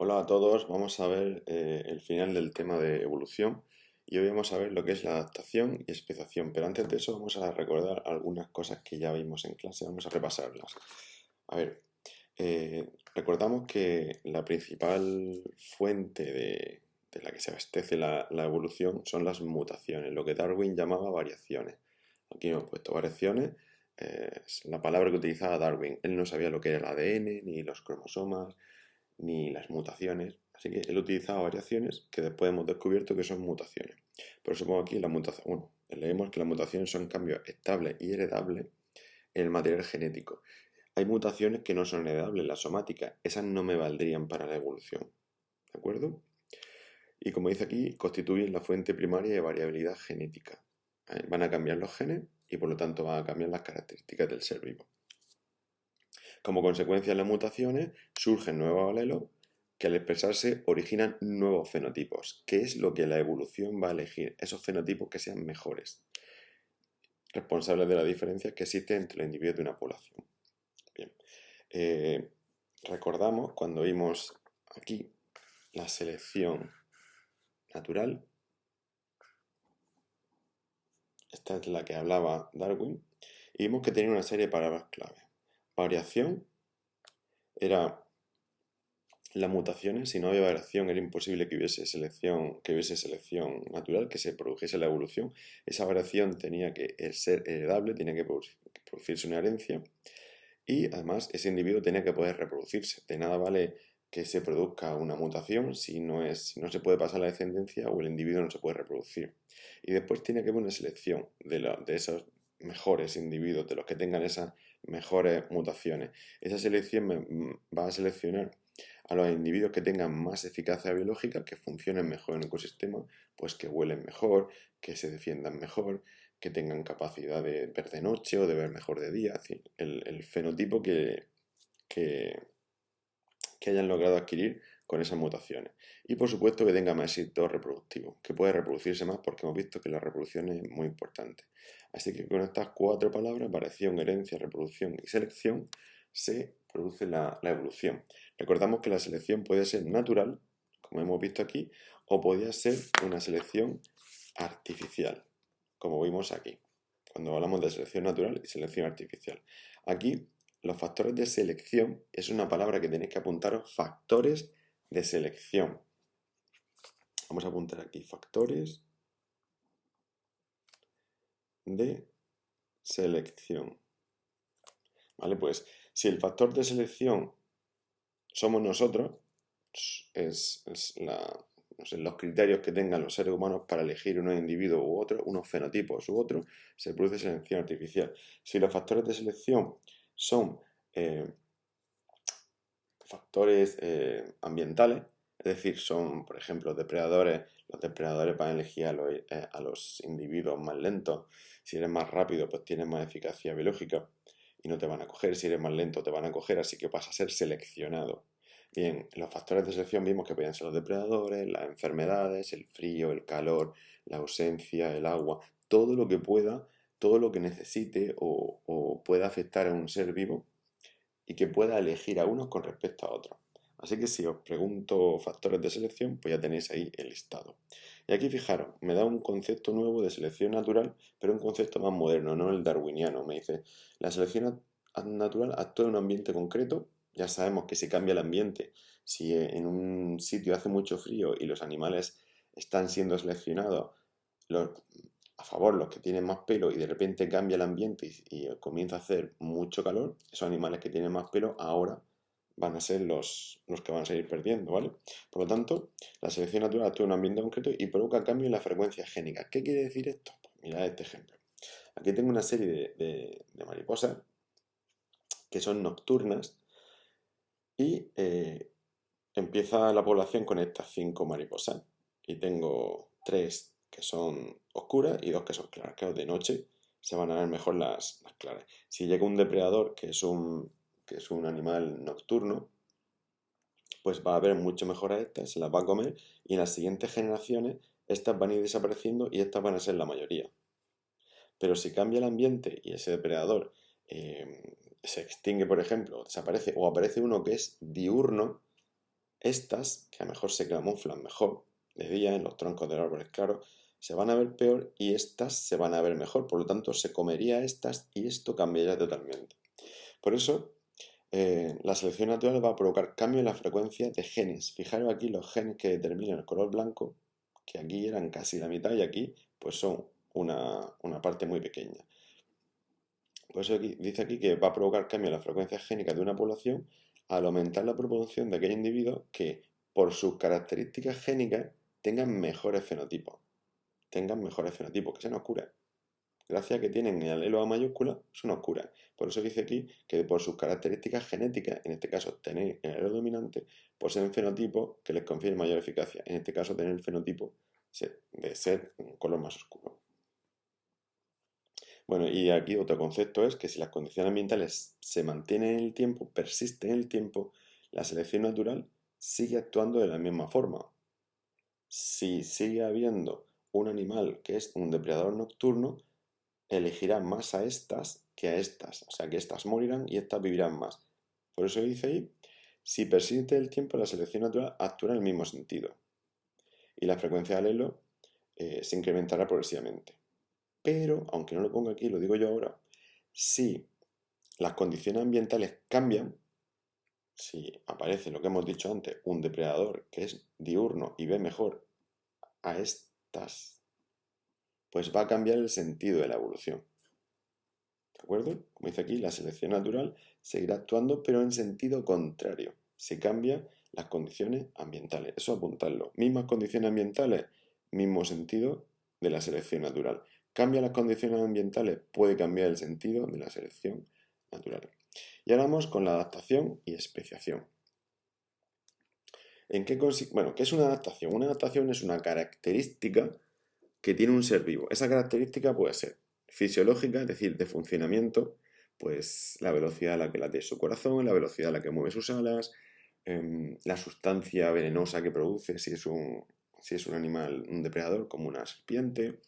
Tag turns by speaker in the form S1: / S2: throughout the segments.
S1: Hola a todos, vamos a ver el final del tema de evolución y hoy vamos a ver lo que es la adaptación y especiación, pero antes de eso vamos a recordar algunas cosas que ya vimos en clase, vamos a repasarlas. A ver, recordamos que la principal fuente de la que se abastece la evolución son las mutaciones, lo que Darwin llamaba variaciones. Aquí hemos puesto variaciones, es la palabra que utilizaba Darwin. Él no sabía lo que era el ADN, ni los cromosomas, ni las mutaciones. Así que él utilizaba variaciones que después hemos descubierto que son mutaciones. Por eso pongo aquí la mutación. Bueno, leemos que las mutaciones son cambios estables y heredables en el material genético. Hay mutaciones que no son heredables, las somáticas. Esas no me valdrían para la evolución. ¿De acuerdo? Y como dice aquí, constituyen la fuente primaria de variabilidad genética. Van a cambiar los genes y por lo tanto van a cambiar las características del ser vivo. Como consecuencia de las mutaciones, surgen nuevos alelos que al expresarse originan nuevos fenotipos. ¿Qué es lo que la evolución va a elegir? Esos fenotipos que sean mejores, responsables de la diferencia que existe entre los individuos de una población. Bien, eh, recordamos cuando vimos aquí la selección natural. Esta es la que hablaba Darwin. Y vimos que tenía una serie de palabras clave. Variación era las mutaciones. Si no había variación, era imposible que hubiese selección natural, que se produjese la evolución. Esa variación tenía que ser heredable, tenía que producirse una herencia, y además ese individuo tenía que poder reproducirse. De nada vale que se produzca una mutación si no se puede pasar la descendencia o el individuo no se puede reproducir. Y después tiene que haber una selección de esos mejores individuos, de los que tengan esas mejores mutaciones. Esa selección va a seleccionar a los individuos que tengan más eficacia biológica, que funcionen mejor en el ecosistema, pues que huelen mejor, que se defiendan mejor, que tengan capacidad de ver de noche o de ver mejor de día, es decir, el fenotipo que, que hayan logrado adquirir con esas mutaciones. Y por supuesto que tenga más éxito reproductivo, que puede reproducirse más porque hemos visto que la reproducción es muy importante. Así que con estas cuatro palabras, variación, herencia, reproducción y selección, se produce la evolución. Recordamos que la selección puede ser natural, como hemos visto aquí, o podía ser una selección artificial, como vimos aquí, cuando hablamos de selección natural y selección artificial. Aquí los factores de selección es una palabra que tenéis que apuntaros, factores de selección. Vamos a apuntar aquí, factores de selección. ¿Vale? Pues si el factor de selección somos nosotros, no sé, los criterios que tengan los seres humanos para elegir unos individuos u otros, unos fenotipos u otros, se produce selección artificial. Si los factores de selección son factores ambientales, es decir, son, por ejemplo, depredadores. Los depredadores van a elegir a los individuos más lentos. Si eres más rápido, pues tienes más eficacia biológica y no te van a coger. Si eres más lento, te van a coger, así que vas a ser seleccionado. Bien, los factores de selección vimos que podían ser los depredadores, las enfermedades, el frío, el calor, la ausencia, el agua, todo lo que pueda, todo lo que necesite o pueda afectar a un ser vivo y que pueda elegir a unos con respecto a otros. Así que si os pregunto factores de selección, pues ya tenéis ahí el listado. Y aquí fijaros, me da un concepto nuevo de selección natural, pero un concepto más moderno, no el darwiniano. Me dice, la selección natural actúa en un ambiente concreto. Ya sabemos que si cambia el ambiente, si en un sitio hace mucho frío y los animales están siendo seleccionados, los, a favor los que tienen más pelo y de repente cambia el ambiente y comienza a hacer mucho calor, esos animales que tienen más pelo ahora van a ser los que van a seguir perdiendo, ¿vale? Por lo tanto, la selección natural actúa en un ambiente concreto y provoca cambio en la frecuencia génica. ¿Qué quiere decir esto? Pues mirad este ejemplo. Aquí tengo una serie de mariposas que son nocturnas y empieza la población con estas 5 mariposas y tengo 3 que son oscuras y 2 que son claras. Claro, de noche se van a ver mejor las claras. Si llega un depredador que es un animal nocturno, pues va a ver mucho mejor a estas, se las va a comer y en las siguientes generaciones estas van a ir desapareciendo y estas van a ser la mayoría. Pero si cambia el ambiente y ese depredador se extingue, por ejemplo, desaparece o aparece uno que es diurno, estas, que a lo mejor se camuflan mejor de día en los troncos de los árboles claros, se van a ver peor y estas se van a ver mejor. Por lo tanto, se comería estas y esto cambiaría totalmente. Por eso, la selección natural va a provocar cambio en la frecuencia de genes. Fijaros aquí los genes que determinan el color blanco, que aquí eran casi la mitad y aquí pues son una parte muy pequeña. Por eso dice aquí que va a provocar cambio en la frecuencia génica de una población al aumentar la proporción de aquellos individuos que, por sus características génicas, tengan mejores fenotipos. Que se nos cura. Gracias a que tienen el alelo A mayúscula, se nos cura. Por eso dice aquí que por sus características genéticas, en este caso tener el alelo dominante, poseen fenotipos que les confieren mayor eficacia. En este caso tener el fenotipo de ser un color más oscuro. Bueno, y aquí otro concepto es que si las condiciones ambientales se mantienen en el tiempo, persisten en el tiempo, la selección natural sigue actuando de la misma forma. Si sigue habiendo un animal que es un depredador nocturno, elegirá más a estas que a estas. O sea que estas morirán y estas vivirán más. Por eso dice ahí, si persiste el tiempo, la selección natural actuará en el mismo sentido. Y la frecuencia de alelo se incrementará progresivamente. Pero, aunque no lo ponga aquí, lo digo yo ahora, si las condiciones ambientales cambian, si aparece lo que hemos dicho antes, un depredador que es diurno y ve mejor a estas, pues va a cambiar el sentido de la evolución. ¿De acuerdo? Como dice aquí, la selección natural seguirá actuando, pero en sentido contrario. Se cambian las condiciones ambientales. Eso apuntarlo. Mismas condiciones ambientales, mismo sentido de la selección natural. Cambia las condiciones ambientales, puede cambiar el sentido de la selección natural. Y ahora vamos con la adaptación y especiación. ¿En qué consiste? Bueno, ¿qué es una adaptación? Una adaptación es una característica que tiene un ser vivo. Esa característica puede ser fisiológica, es decir, de funcionamiento, pues la velocidad a la que late su corazón, la velocidad a la que mueve sus alas, la sustancia venenosa que produce si es un animal, un depredador como una serpiente,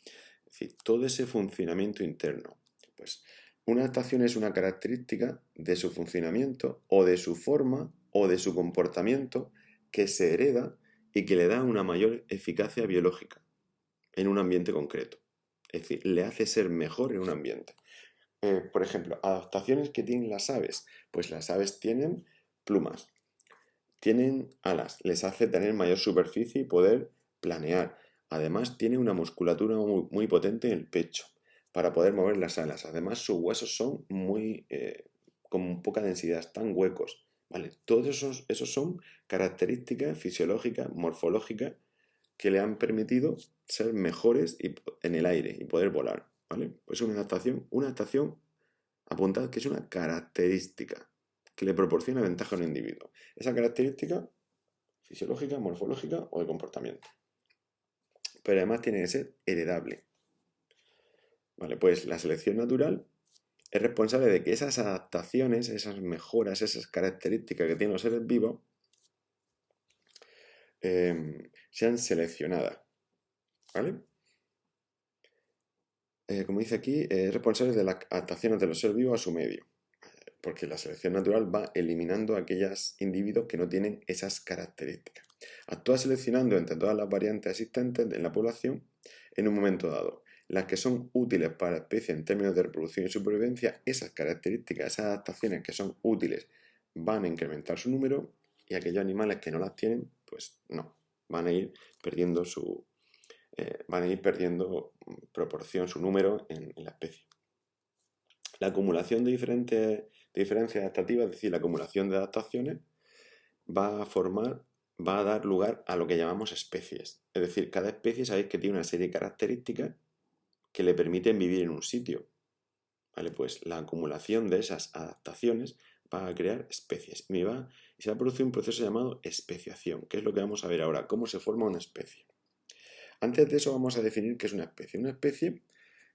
S1: es decir, todo ese funcionamiento interno. Pues una adaptación es una característica de su funcionamiento o de su forma o de su comportamiento que se hereda y que le da una mayor eficacia biológica en un ambiente concreto. Es decir, le hace ser mejor en un ambiente. Por ejemplo, adaptaciones que tienen las aves. Pues las aves tienen plumas, tienen alas, les hace tener mayor superficie y poder planear. Además, tiene una musculatura muy potente en el pecho para poder mover las alas. Además, sus huesos son con poca densidad, están huecos. ¿Vale? Todos esos son características fisiológicas, morfológicas, que le han permitido ser mejores en el aire y poder volar. ¿Vale? Pues una adaptación, apuntad que es una característica que le proporciona ventaja a un individuo. Esa característica fisiológica, morfológica o de comportamiento. Pero además tiene que ser heredable. Vale, pues la selección natural es responsable de que esas adaptaciones, esas mejoras, esas características que tienen los seres vivos sean seleccionadas. ¿Vale? Como dice aquí, es responsable de las adaptaciones de los seres vivos a su medio, porque la selección natural va eliminando a aquellos individuos que no tienen esas características. Actúa seleccionando entre todas las variantes existentes en la población en un momento dado. Las que son útiles para la especie en términos de reproducción y supervivencia, esas características, esas adaptaciones que son útiles van a incrementar su número, y aquellos animales que no las tienen, pues no, van a ir perdiendo proporción, su número en la especie. La acumulación de diferencias adaptativas, es decir, la acumulación de adaptaciones, va a dar lugar a lo que llamamos especies. Es decir, cada especie sabéis que tiene una serie de características que le permiten vivir en un sitio. ¿Vale? Pues la acumulación de esas adaptaciones va a crear especies y se va a producir un proceso llamado especiación, que es lo que vamos a ver ahora, cómo se forma una especie. Antes de eso vamos a definir qué es una especie. Una especie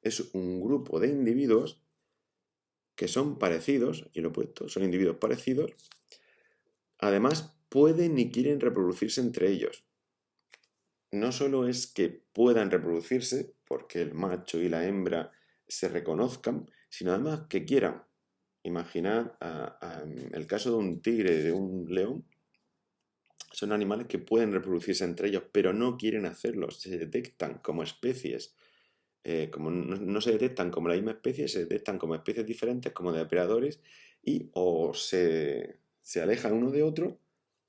S1: es un grupo de individuos que son parecidos, y lo he puesto, son individuos parecidos, además pueden y quieren reproducirse entre ellos. No solo es que puedan reproducirse, porque el macho y la hembra se reconozcan, sino además que quieran. Imaginad el caso de un tigre y de un león, son animales que pueden reproducirse entre ellos, pero no quieren hacerlo, se detectan como especies. Como no se detectan como la misma especie, se detectan como especies diferentes, como depredadores, y o se alejan uno de otro,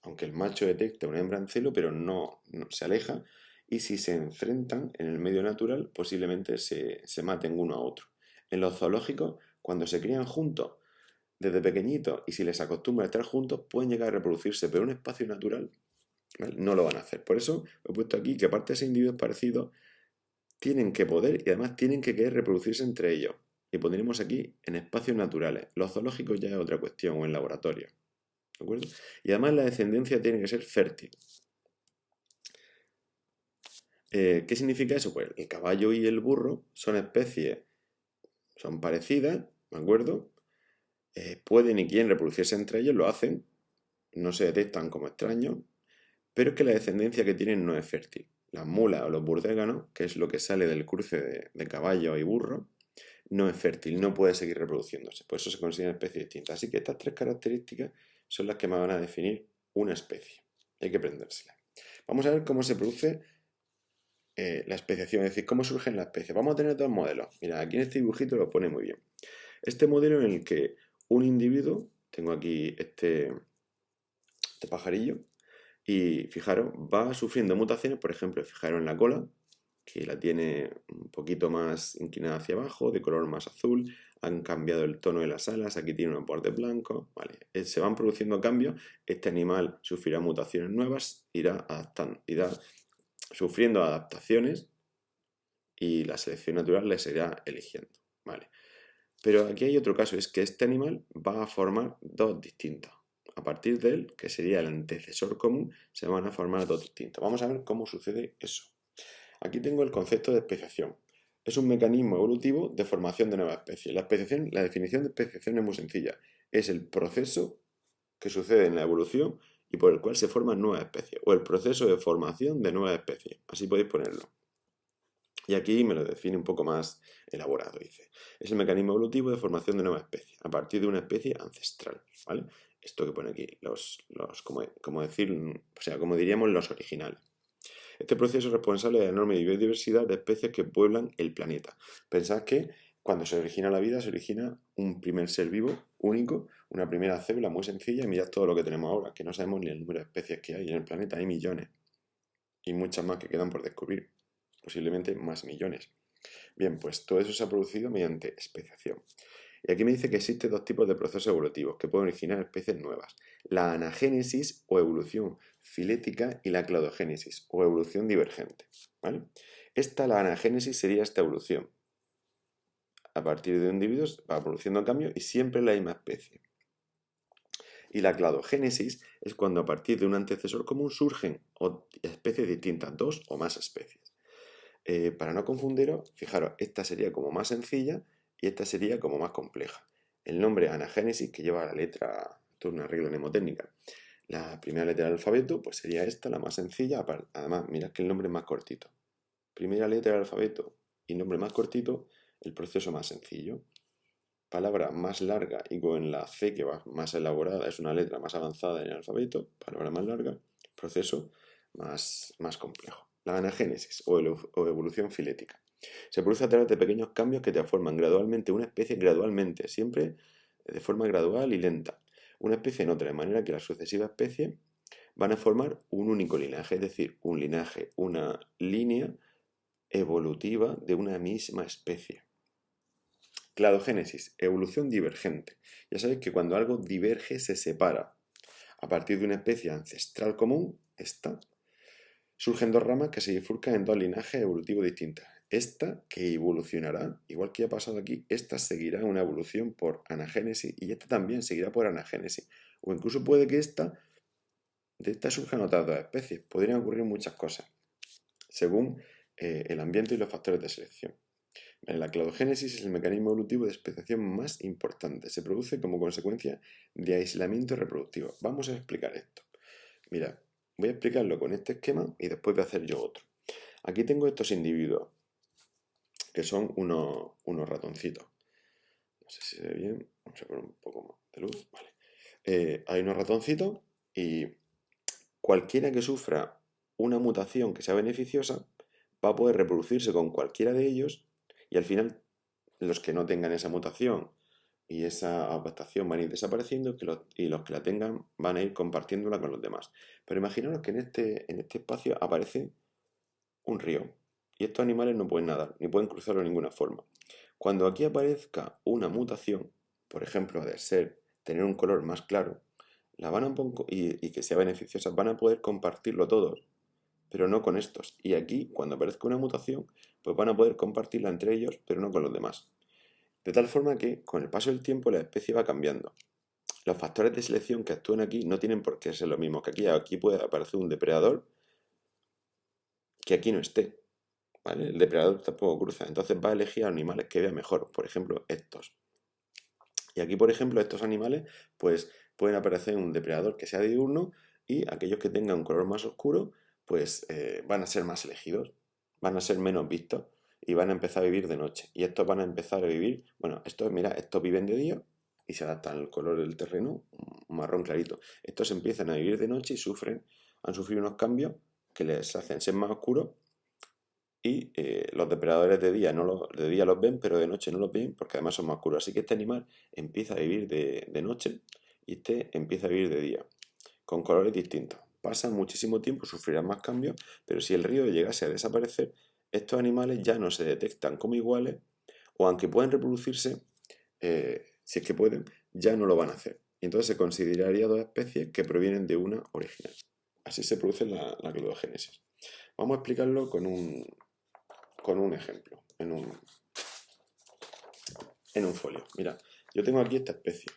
S1: aunque el macho detecte una hembra en celo, pero no se aleja, y si se enfrentan en el medio natural, posiblemente se maten uno a otro. En los zoológicos, cuando se crían juntos desde pequeñitos y si les acostumbra a estar juntos, pueden llegar a reproducirse, pero en un espacio natural, ¿vale? No lo van a hacer. Por eso he puesto aquí que aparte de ser individuos parecidos, tienen que poder y además tienen que querer reproducirse entre ellos. Y pondremos aquí en espacios naturales. Los zoológicos ya es otra cuestión, o en laboratorio. ¿De acuerdo? Y además la descendencia tiene que ser fértil. ¿Qué significa eso? Pues el caballo y el burro son especies, son parecidas, ¿de acuerdo? Pueden y quieren reproducirse entre ellos, lo hacen, no se detectan como extraños, pero es que la descendencia que tienen no es fértil. Las mulas o los burdéganos, que es lo que sale del cruce de caballo y burro, no es fértil, no puede seguir reproduciéndose. Por eso se consideran especies distintas. Así que estas tres características son las que me van a definir una especie. Hay que aprendérselas. Vamos a ver cómo se produce la especiación, es decir, cómo surgen las especies. Vamos a tener dos modelos. Mira, aquí en este dibujito lo pone muy bien. Este modelo en el que un individuo, tengo aquí este pajarillo, y fijaros, va sufriendo mutaciones, por ejemplo, fijaros en la cola, que la tiene un poquito más inclinada hacia abajo, de color más azul, han cambiado el tono de las alas, aquí tiene unos bordes blancos, ¿vale? Se van produciendo cambios, este animal sufrirá mutaciones nuevas, irá sufriendo adaptaciones y la selección natural les irá eligiendo, ¿vale? Pero aquí hay otro caso, es que este animal va a formar dos distintos. A partir de él, que sería el antecesor común, se van a formar dos distintos. Vamos a ver cómo sucede eso. Aquí tengo el concepto de especiación. Es un mecanismo evolutivo de formación de nuevas especies. La definición de especiación es muy sencilla. Es el proceso que sucede en la evolución y por el cual se forman nuevas especies, o el proceso de formación de nuevas especies. Así podéis ponerlo. Y aquí me lo define un poco más elaborado, dice. Es el mecanismo evolutivo de formación de nuevas especies, a partir de una especie ancestral, ¿vale? Esto que pone aquí, como decir, o sea, como diríamos los originales. Este proceso es responsable de la enorme biodiversidad de especies que pueblan el planeta. Pensad que cuando se origina la vida, se origina un primer ser vivo único, una primera célula muy sencilla, y mirad todo lo que tenemos ahora, que no sabemos ni el número de especies que hay en el planeta, hay millones, y muchas más que quedan por descubrir, posiblemente más millones. Bien, pues todo eso se ha producido mediante especiación. Y aquí me dice que existen dos tipos de procesos evolutivos que pueden originar especies nuevas. La anagénesis o evolución filética y la cladogénesis o evolución divergente. ¿Vale? La anagénesis sería esta evolución. A partir de individuos va produciendo cambios y siempre la misma especie. Y la cladogénesis es cuando a partir de un antecesor común surgen especies distintas, dos o más especies. Para no confundiros, fijaros, esta sería como más sencilla y esta sería como más compleja. El nombre anagénesis, que lleva la letra, esto es una regla mnemotécnica, la primera letra del alfabeto, pues sería esta, la más sencilla. Además, mirad que el nombre es más cortito. Primera letra del alfabeto y nombre más cortito, el proceso más sencillo. Palabra más larga y con la C que va más elaborada, es una letra más avanzada en el alfabeto, palabra más larga, proceso más complejo. La anagénesis o evolución filética. Se produce a través de pequeños cambios que transforman gradualmente una especie gradualmente, siempre de forma gradual y lenta, una especie en otra, de manera que las sucesivas especies van a formar un único linaje, es decir, un linaje, una línea evolutiva de una misma especie. Cladogénesis, evolución divergente. Ya sabéis que cuando algo diverge se separa. A partir de una especie ancestral común, esta, surgen dos ramas que se bifurcan en dos linajes evolutivos distintos. Esta, que evolucionará, igual que ya ha pasado aquí, esta seguirá una evolución por anagénesis y esta también seguirá por anagénesis. O incluso puede que de esta surjan otras dos especies. Podrían ocurrir muchas cosas, según el ambiente y los factores de selección. La cladogénesis es el mecanismo evolutivo de especiación más importante. Se produce como consecuencia de aislamiento reproductivo. Vamos a explicar esto. Mira, voy a explicarlo con este esquema y después voy a hacer yo otro. Aquí tengo estos individuos, que son unos ratoncitos. No sé si se ve bien. Vamos a poner un poco más de luz. Vale. Hay unos ratoncitos y cualquiera que sufra una mutación que sea beneficiosa va a poder reproducirse con cualquiera de ellos y al final los que no tengan esa mutación y esa adaptación van a ir desapareciendo y los que la tengan van a ir compartiéndola con los demás. Pero imaginaros que en este espacio aparece un río y estos animales no pueden nadar ni pueden cruzarlo de ninguna forma. Cuando aquí aparezca una mutación, por ejemplo, tener un color más claro, y que sea beneficiosa, van a poder compartirlo todos, pero no con estos. Y aquí, cuando aparezca una mutación, pues van a poder compartirla entre ellos, pero no con los demás. De tal forma que, con el paso del tiempo, la especie va cambiando. Los factores de selección que actúan aquí no tienen por qué ser lo mismo que aquí. Aquí puede aparecer un depredador que aquí no esté, ¿vale? El depredador tampoco cruza, entonces va a elegir animales que vea mejor, por ejemplo, estos. Y aquí, por ejemplo, estos animales, pues pueden aparecer un depredador que sea diurno y aquellos que tengan un color más oscuro, pues van a ser más elegidos, van a ser menos vistos y van a empezar a vivir de noche. Y estos van a empezar a vivir, bueno, estos viven de día y se adaptan al color del terreno, un marrón clarito. Estos empiezan a vivir de noche y han sufrido unos cambios que les hacen ser más oscuros y los depredadores de día los ven, pero de noche no los ven porque además son más oscuros. Así que este animal empieza a vivir de noche y este empieza a vivir de día, con colores distintos. Pasan muchísimo tiempo, sufrirán más cambios, pero si el río llegase a desaparecer, estos animales ya no se detectan como iguales, o aunque pueden reproducirse, si es que pueden, ya no lo van a hacer. Y entonces se consideraría dos especies que provienen de una original. Así se produce la cladogénesis. Vamos a explicarlo con un ejemplo, en un folio. Mira, yo tengo aquí esta especie.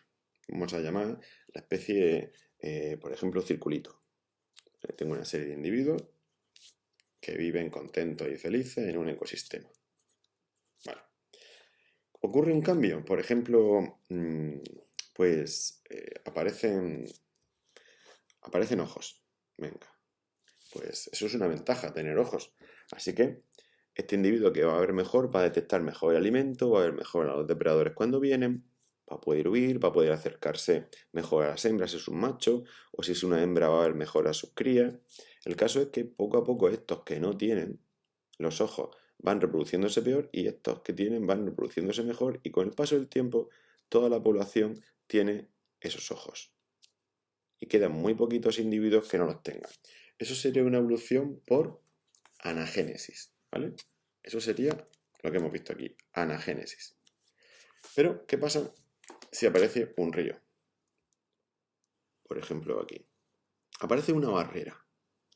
S1: Vamos a llamar la especie, por ejemplo, circulito. Tengo una serie de individuos que viven contentos y felices en un ecosistema. Vale. Ocurre un cambio, por ejemplo, pues aparecen ojos. Venga, pues eso es una ventaja, tener ojos. Así que este individuo que va a ver mejor va a detectar mejor el alimento, va a ver mejor a los depredadores cuando vienen, va a poder huir, va a poder acercarse mejor a las hembras si es un macho, o si es una hembra va a ver mejor a sus crías. El caso es que poco a poco estos que no tienen los ojos van reproduciéndose peor y estos que tienen van reproduciéndose mejor y con el paso del tiempo toda la población tiene esos ojos. Y quedan muy poquitos individuos que no los tengan. Eso sería una evolución por anagénesis, ¿vale? Eso sería lo que hemos visto aquí, anagénesis. Pero, ¿qué pasa si aparece un río? Por ejemplo, aquí. Aparece una barrera.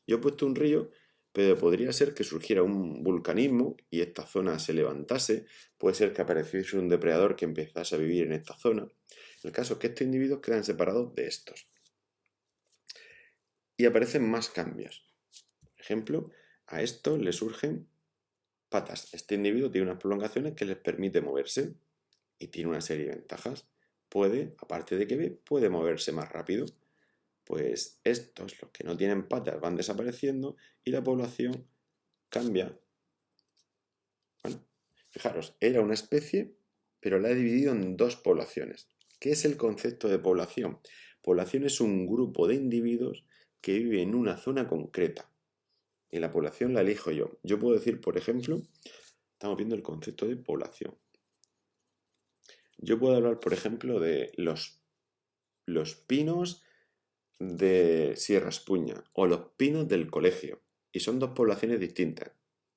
S1: Yo he puesto un río, pero podría ser que surgiera un vulcanismo y esta zona se levantase. Puede ser que apareciese un depredador que empezase a vivir en esta zona. El caso es que estos individuos quedan separados de estos. Y aparecen más cambios. Por ejemplo, a esto le surgen patas. Este individuo tiene unas prolongaciones que les permite moverse y tiene una serie de ventajas. Aparte de que puede moverse más rápido. Pues estos, los que no tienen patas, van desapareciendo y la población cambia. Bueno, fijaros, era una especie, pero la he dividido en dos poblaciones. ¿Qué es el concepto de población? Población es un grupo de individuos que vive en una zona concreta. Y la población la elijo yo. Yo puedo decir, por ejemplo, estamos viendo el concepto de población. Yo puedo hablar, por ejemplo, de los pinos de Sierra Espuña o los pinos del colegio. Y son dos poblaciones distintas.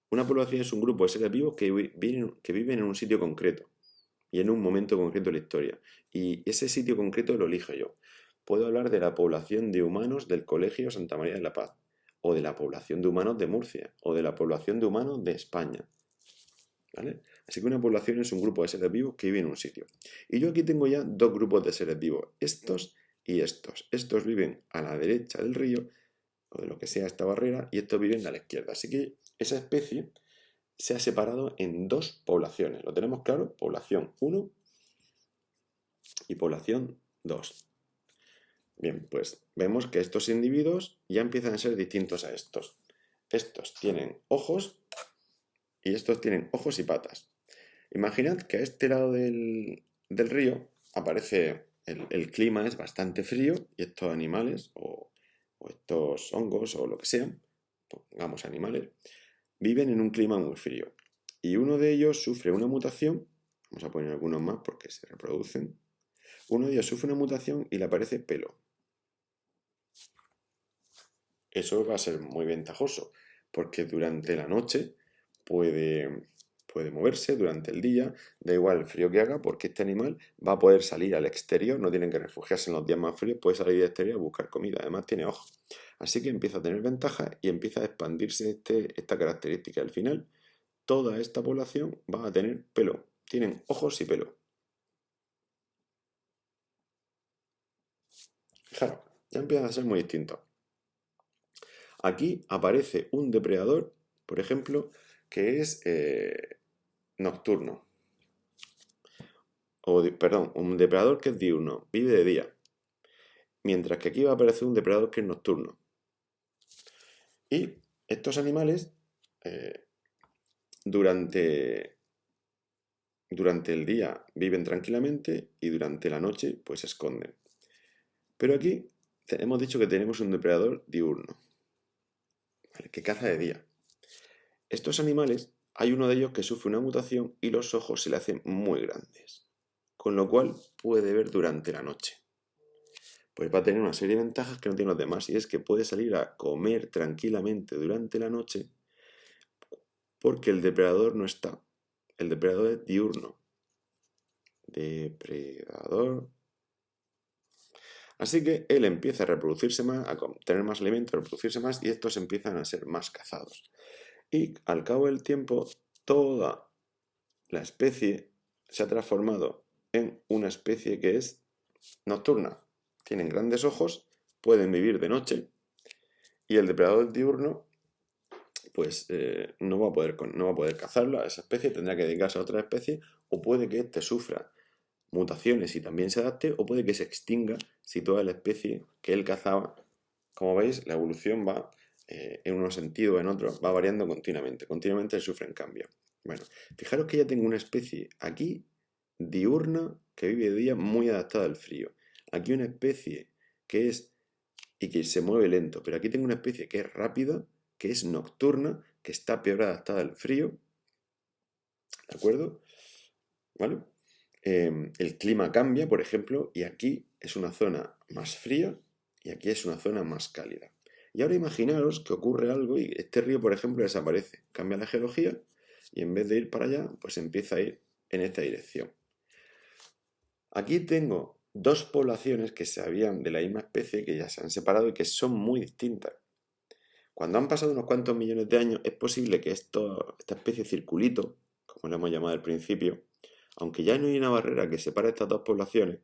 S1: Una población es un grupo de seres vivos que viven en un sitio concreto y en un momento concreto de la historia. Y ese sitio concreto lo elijo yo. Puedo hablar de la población de humanos del Colegio Santa María de la Paz, o de la población de humanos de Murcia, o de la población de humanos de España. ¿Vale? Así que una población es un grupo de seres vivos que viven en un sitio. Y yo aquí tengo ya dos grupos de seres vivos, estos y estos. Estos viven a la derecha del río, o de lo que sea esta barrera, y estos viven a la izquierda. Así que esa especie se ha separado en dos poblaciones. ¿Lo tenemos claro? Población 1 y población 2. Bien, pues vemos que estos individuos ya empiezan a ser distintos a estos. Estos tienen ojos y estos tienen ojos y patas. Imaginad que a este lado del río aparece el clima es bastante frío y estos animales o o estos hongos o lo que sean, pongamos animales, viven en un clima muy frío. Y uno de ellos sufre una mutación, vamos a poner algunos más porque se reproducen. Uno de ellos sufre una mutación y le aparece pelo. Eso va a ser muy ventajoso, porque durante la noche puede moverse, durante el día, da igual el frío que haga, porque este animal va a poder salir al exterior, no tiene que refugiarse en los días más fríos, puede salir al exterior a buscar comida, además tiene ojos. Así que empieza a tener ventajas y empieza a expandirse esta característica. Al final, toda esta población va a tener pelo, tienen ojos y pelo. Fijaros, ya empiezan a ser muy distintos. Aquí aparece un depredador, por ejemplo, que es nocturno. Perdón, un depredador que es diurno, vive de día. Mientras que aquí va a aparecer un depredador que es nocturno. Y estos animales durante el día viven tranquilamente y durante la noche pues se esconden. Pero aquí hemos dicho que tenemos un depredador diurno, ¿vale?, que caza de día. Estos animales, hay uno de ellos que sufre una mutación y los ojos se le hacen muy grandes, con lo cual puede ver durante la noche. Pues va a tener una serie de ventajas que no tienen los demás, y es que puede salir a comer tranquilamente durante la noche porque el depredador no está. El depredador es diurno. Depredador. Así que él empieza a reproducirse más, a tener más alimento, a reproducirse más, y estos empiezan a ser más cazados. Y al cabo del tiempo, toda la especie se ha transformado en una especie que es nocturna. Tienen grandes ojos, pueden vivir de noche, y el depredador diurno pues no va a poder cazarla. Esa especie tendrá que dedicarse a otra especie, o puede que éste sufra mutaciones y también se adapte, o puede que se extinga si toda la especie que él cazaba. Como veis, la evolución va en unos sentidos o en otros, va variando continuamente sufren cambios. Bueno, fijaros que ya tengo una especie aquí diurna que vive de día muy adaptada al frío. Aquí una especie que es y que se mueve lento, pero aquí tengo una especie que es rápida, que es nocturna, que está peor adaptada al frío, ¿de acuerdo? ¿Vale? El clima cambia, por ejemplo, y aquí es una zona más fría y aquí es una zona más cálida. Y ahora imaginaros que ocurre algo y este río, por ejemplo, desaparece, cambia la geología y en vez de ir para allá, pues empieza a ir en esta dirección. Aquí tengo dos poblaciones que se habían de la misma especie, que ya se han separado y que son muy distintas. Cuando han pasado unos cuantos millones de años, es posible que esta especie circulito, como lo hemos llamado al principio, aunque ya no hay una barrera que separe estas dos poblaciones,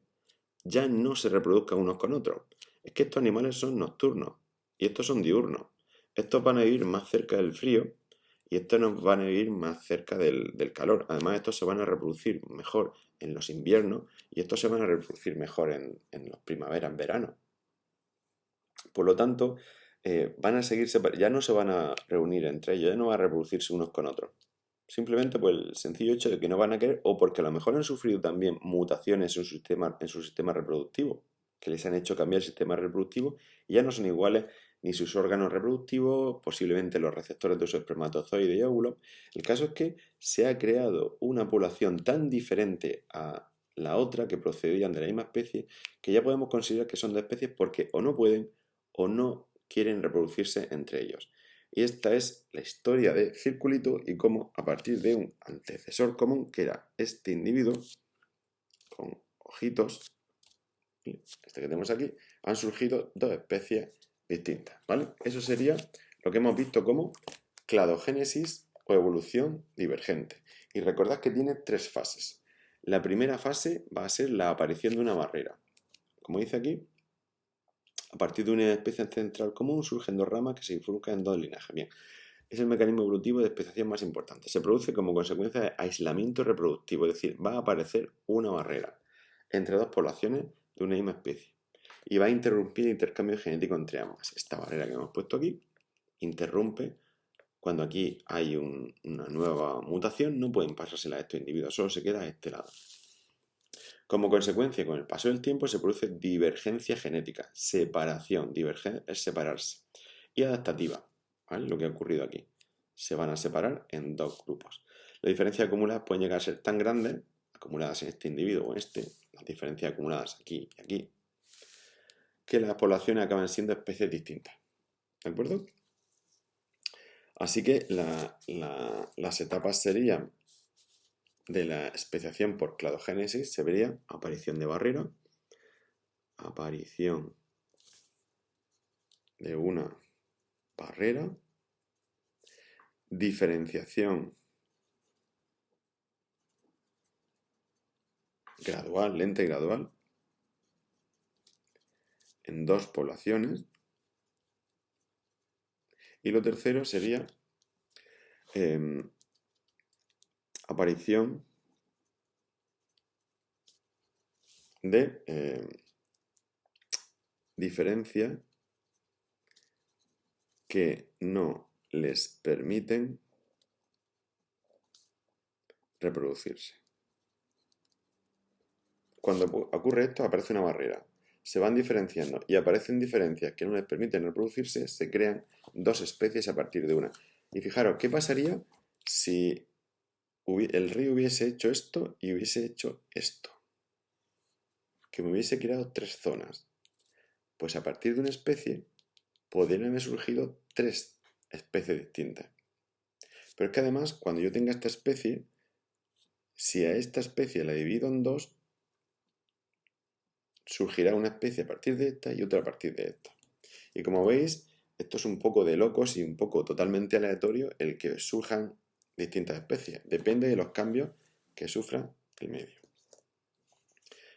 S1: ya no se reproduzcan unos con otros. Es que estos animales son nocturnos y estos son diurnos. Estos van a vivir más cerca del frío y estos nos van a vivir más cerca del calor. Además, estos se van a reproducir mejor en los inviernos y estos se van a reproducir mejor en las primaveras, en verano. Por lo tanto, van a seguir ya no se van a reunir entre ellos, ya no van a reproducirse unos con otros. Simplemente por el sencillo hecho de que no van a querer, o porque a lo mejor han sufrido también mutaciones en su sistema reproductivo, que les han hecho cambiar el sistema reproductivo y ya no son iguales ni sus órganos reproductivos, posiblemente los receptores de sus espermatozoides y óvulos. El caso es que se ha creado una población tan diferente a la otra, que procedían de la misma especie, que ya podemos considerar que son dos especies porque o no pueden o no quieren reproducirse entre ellos. Y esta es la historia de Circulito y cómo a partir de un antecesor común, que era este individuo con ojitos, este que tenemos aquí, han surgido dos especies distintas, ¿vale? Eso sería lo que hemos visto como cladogénesis o evolución divergente. Y recordad que tiene tres fases. La primera fase va a ser la aparición de una barrera. Como dice aquí, a partir de una especie central común surgen dos ramas que se bifurcan en dos linajes. Bien, es el mecanismo evolutivo de especiación más importante. Se produce como consecuencia de aislamiento reproductivo, es decir, va a aparecer una barrera entre dos poblaciones de una misma especie y va a interrumpir el intercambio genético entre ambas. Esta barrera que hemos puesto aquí interrumpe cuando aquí hay una nueva mutación, no pueden pasársela a estos individuos, solo se queda a este lado. Como consecuencia, con el paso del tiempo se produce divergencia genética, separación, diverger es separarse, y adaptativa, ¿vale? Lo que ha ocurrido aquí. Se van a separar en dos grupos. Las diferencias acumuladas pueden llegar a ser tan grandes, acumuladas en este individuo o en este, las diferencias acumuladas aquí y aquí, que las poblaciones acaban siendo especies distintas. ¿De acuerdo? Así que las etapas serían de la especiación por cladogénesis, se vería aparición de barrera, aparición de una barrera, diferenciación gradual, lenta y gradual, en dos poblaciones. Y lo tercero sería aparición de diferencia que no les permiten reproducirse. Cuando ocurre esto, aparece una barrera. Se van diferenciando y aparecen diferencias que no les permiten reproducirse, se crean dos especies a partir de una. Y fijaros, ¿qué pasaría si el río hubiese hecho esto y hubiese hecho esto? Que me hubiese creado tres zonas. Pues a partir de una especie podrían haber surgido tres especies distintas. Pero es que además, cuando yo tenga esta especie, si a esta especie la divido en dos, surgirá una especie a partir de esta y otra a partir de esta. Y como veis, esto es un poco de locos y un poco totalmente aleatorio el que surjan distintas especies. Depende de los cambios que sufra el medio.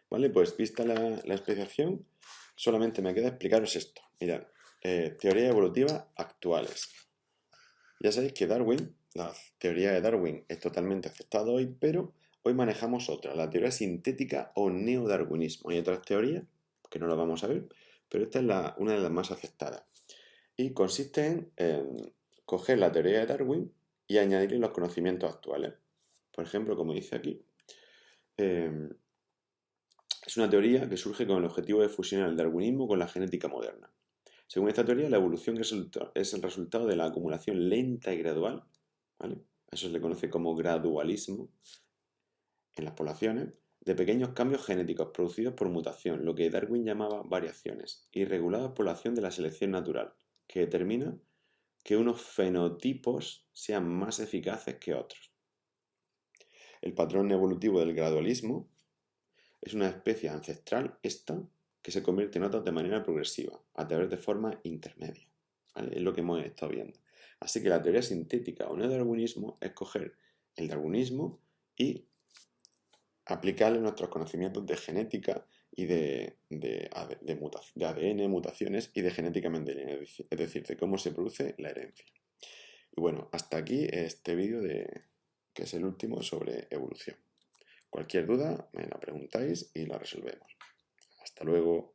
S1: Vale, pues vista la especiación, solamente me queda explicaros esto. Mirad, teorías evolutivas actuales. Ya sabéis que Darwin, la teoría de Darwin es totalmente aceptada hoy, pero hoy manejamos otra, la teoría sintética o neodarwinismo. Hay otras teorías que no las vamos a ver, pero esta es una de las más aceptadas. Y consiste en coger la teoría de Darwin y añadirle los conocimientos actuales. Por ejemplo, como dice aquí, es una teoría que surge con el objetivo de fusionar el darwinismo con la genética moderna. Según esta teoría, la evolución es el resultado de la acumulación lenta y gradual, ¿vale? Eso se le conoce como gradualismo en las poblaciones, de pequeños cambios genéticos producidos por mutación, lo que Darwin llamaba variaciones, y regulados por la acción de la selección natural, que determina que unos fenotipos sean más eficaces que otros. El patrón evolutivo del gradualismo es una especie ancestral, esta, que se convierte en otras de manera progresiva, a través de formas intermedias. ¿Vale? Es lo que hemos estado viendo. Así que la teoría sintética o neodarwinismo es coger el darwinismo y aplicarle nuestros conocimientos de genética y de ADN, mutaciones y de genética mendeliana, es decir, de cómo se produce la herencia. Y bueno, hasta aquí este vídeo que es el último sobre evolución. Cualquier duda me la preguntáis y la resolvemos. Hasta luego.